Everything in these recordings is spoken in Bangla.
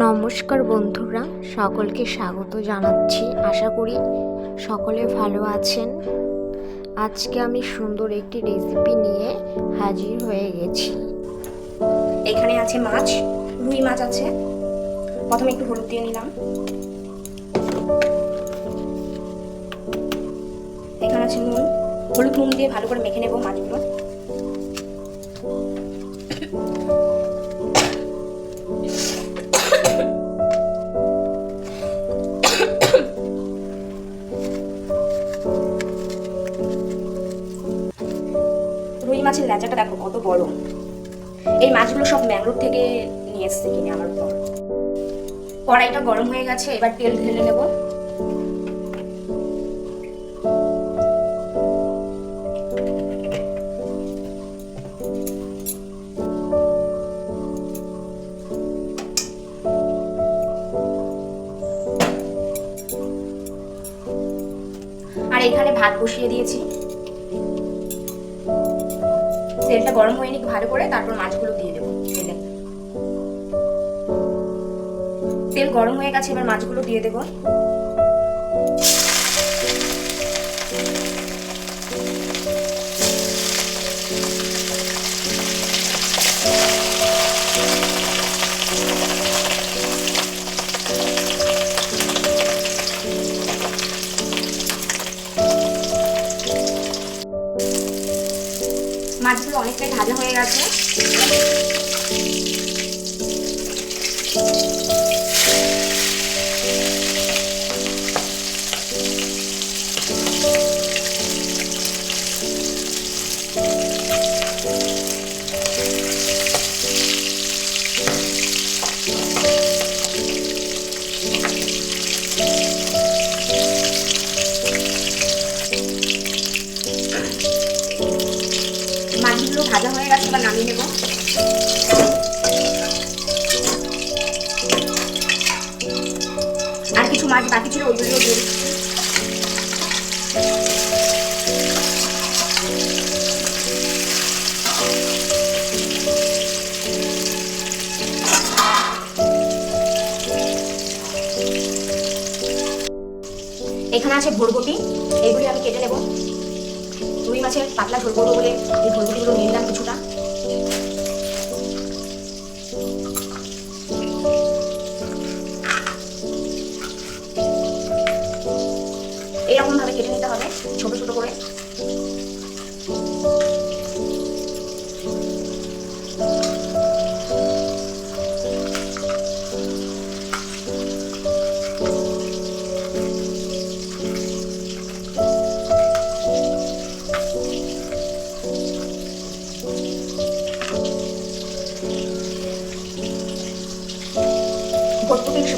নমস্কার বন্ধুরা, সকলকে স্বাগত জানাচ্ছি। আশা করি সকলে ভালো আছেন। আজকে আমি সুন্দর একটি রেসিপি নিয়ে হাজির হয়ে গেছি। এখানে আছে মাছ, রুই মাছ আছে। প্রথমে একটু হলুদ দিয়ে নিলাম। এখানে আছে নুন, হলুদ নুন দিয়ে ভালো করে মেখে নেব মাছগুলো। রুই মাছের লেজাটা দেখো কত বড়। এই মাছগুলো সব ম্যাংগ্রোভ থেকে নিয়ে এসছে কিনে আমার পর। কড়াইটা গরম হয়ে গেছে, এবার তেল ঢেলে নেব। আর এখানে ভাত বসিয়ে দিয়েছি। তেলটা গরম হয়ে নিক ভালো করে, তারপর মাছগুলো দিয়ে দেবো তেলে। তেল গরম হয়ে গেছে, এবার মাছগুলো দিয়ে দেবো। মাছগুলো অনেকটাই ভাজা হয়ে গেছে। মাছগুলো ভাজা হয়ে গেছে, এবার নামিয়ে নেব। আর কিছু মাছ বাকি ছিল, ওইগুলো দিয়ে দিচ্ছি। এখানে আছে ভোরবটি, এইগুলি আমি কেটে নেব। রুই মাছের পাতলা ঝোল করবো বলে এই ভোরবটিগুলো নিয়ে নিলাম কিছুটা। এইরকম ভাবে কেটে নিতে হবে, ছোট ছোট করে।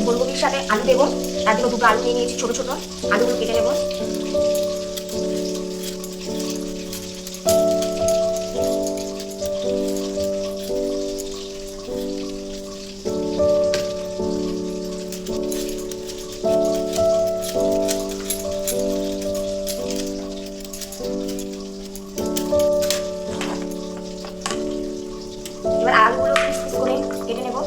ফুলকপির সাথে আলু দেবো। তার জন্য দুটো আলু নিয়ে নিয়েছি, ছোট ছোট। আলুগুলো কেটে নেবো। এবার আলুগুলো পিস পিস করে কেটে নেবো।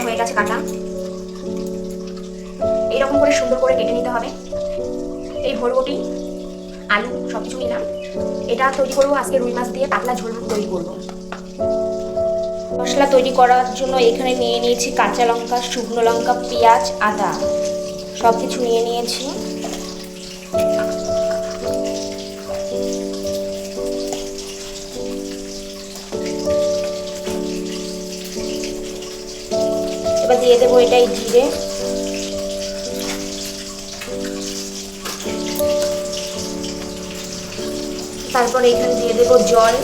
হয়ে গেছে কাটা। এইরকম করে সুন্দর করে কেটে নিতে হবে। এই ভোরবটি, আলু সবকিছু নিলাম। এটা তৈরি করবো আজকে রুই মাছ দিয়ে পাতলা ঝোল তৈরি করবো। মশলা তৈরি করার জন্য এখানে নিয়ে নিয়েছি কাঁচা লঙ্কা, শুকনো লঙ্কা, পেঁয়াজ, আদা সবকিছু নিয়ে নিয়েছি। এবার দিয়ে দেবো এটাই জিরে, তারপর এখানে দিয়ে দেবো জল।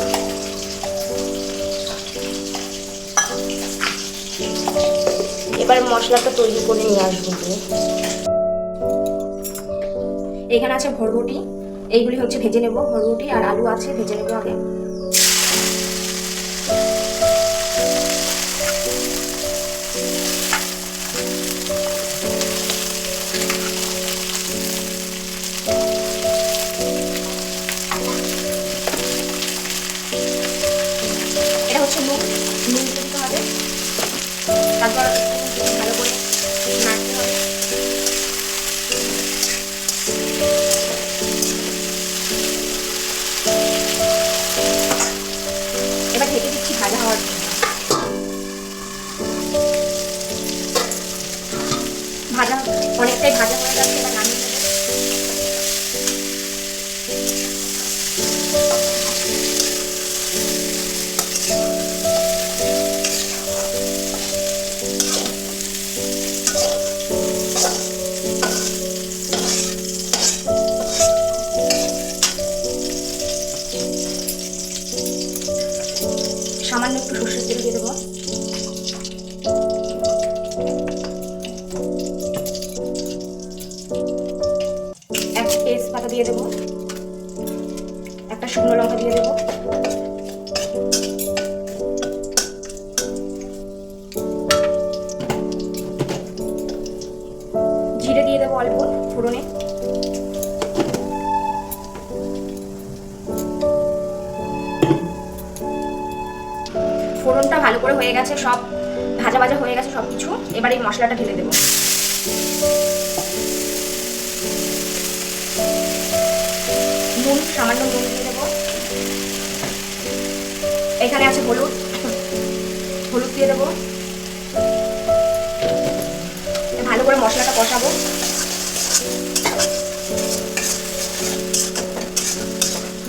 এবার মশলাটা তৈরি করে নিয়ে আসবো। এখানে আছে ভোরবটি, এইগুলি হচ্ছে ভেজে নেব। ভোরবটি আর আলু আছে, ভেজে নেবো আগে। ভালো করে নাড়তে হবে। এবার ঢেকে দিচ্ছি ভাজা হওয়ার জন্য। ভাজা অনেকটাই ভাজা হয়ে গেছে, এবার নামিয়ে নেব। সামান্য একটু সর্ষের তেল দিয়ে দেবো। একটা তেজপাতা দিয়ে দেবো, একটা শুকনো লঙ্কা দিয়ে দেবো, জিরে দিয়ে দেবো অল্প ফোড়নে, ফোড়নটা ভালো করে হয়ে গেছে, সব ভাজা ভাজা হয়ে গেছে সব কিছু। এবার এই মশলাটা ঢেলে দেবো। নুন, সামান্য নুন দিয়ে দেবো। এখানে আছে হলুদ, হলুদ দিয়ে দেবো। ভালো করে মশলাটা কষাবো।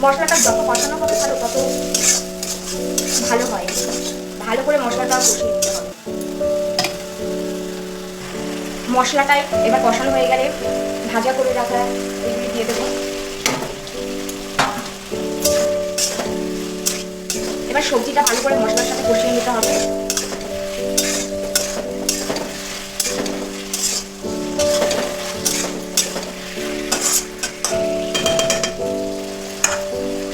মশলাটা যত কষানো হবে ভালো তত ভালো হয়। ভালো করে মশলাটা কষিয়ে দিতে হবে। মশলাটায় এবার কষানো হয়ে গেলে ভাজা করে রাখা এগুলি দিয়ে দেবো। এবার সবজিটা ভালো করে মশলার সাথে কষিয়ে নিতে হবে।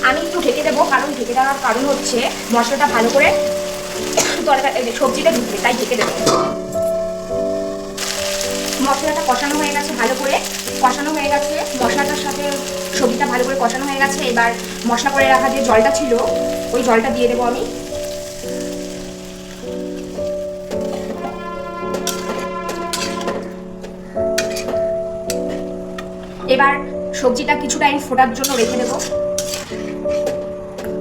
আমি একটু ঢেকে দেবো, কারণ ঢেকে দেওয়ার কারণ হচ্ছে মশলাটা ভালো করে সবজিটা ঢুকবে, তাই ঢেকে দেবো। মশলাটা কষানো হয়ে গেছে, ভালো করে কষানো হয়ে গেছে, মশলাটার সাথে সবজিটা ভালো করে কষানো হয়ে গেছে। এবার মশলা করে রাখা যে জলটা ছিল ওই জলটা দিয়ে দেবো আমি। এবার সবজিটা কিছু টাইম ফোটার জন্য রেখে দেবো।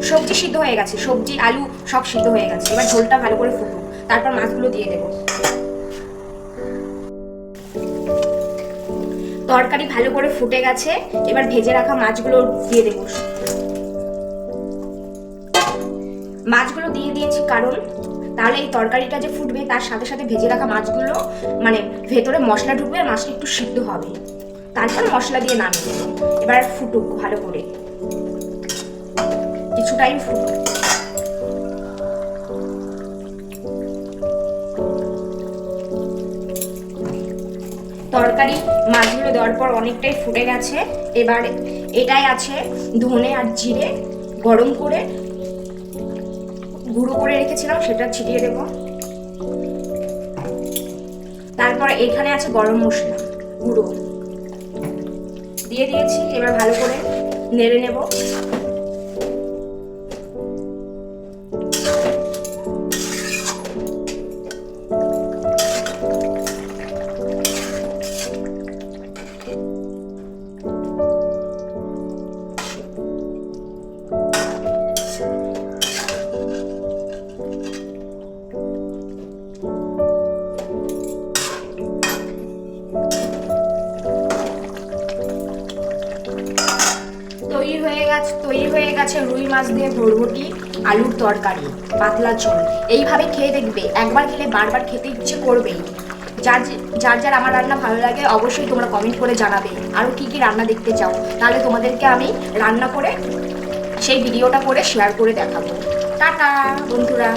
সবজি সিদ্ধ হয়ে গেছে, সবজি আলু সব সিদ্ধ হয়ে গেছে। এবার ঝোলটা ভালো করে ফুটুক, তারপর মাছগুলো দিয়ে দেবো। তরকারি ভালো করে ফুটে গেছে, এবার ভেজে রাখা মাছগুলো দিয়ে দেবো। মাছগুলো দিয়ে দিয়েছি কারণ তাহলে এই তরকারিটা যে ফুটবে তার সাথে সাথে ভেজে রাখা মাছগুলো মানে ভেতরে মশলা ঢুকবে, মাছটা একটু সিদ্ধ হবে, তারপর মশলা দিয়ে নামিয়ে দেবো। এবার ফুটুক ভালো করে, কিছু টাইম ফুটুক। তরকারি মাছগুলো দেওয়ার পর অনেকটাই ফুটে গেছে। এবার এটাই আছে ধনে আর জিরে গরম করে গুঁড়ো করে রেখেছিলাম, সেটা ছিটিয়ে দেব। তারপর এখানে আছে গরম মশলা গুঁড়ো দিয়ে দিয়েছি। এবার ভালো করে নেড়ে নেব। তৈরি হয়ে গেছে রুই মাছ দিয়ে বরবটি আলুর তরকারি, পাতলা ঝোল। এইভাবে খেয়ে দেখবে, একবার খেলে বারবার খেতে ইচ্ছে করবেই। যার যার আমার রান্না ভালো লাগে অবশ্যই তোমরা কমেন্ট করে জানাবে আরও কি কি রান্না দেখতে চাও, তাহলে তোমাদেরকে আমি রান্না করে সেই ভিডিওটা করে শেয়ার করে দেখাবো। টাটা বন্ধুরা।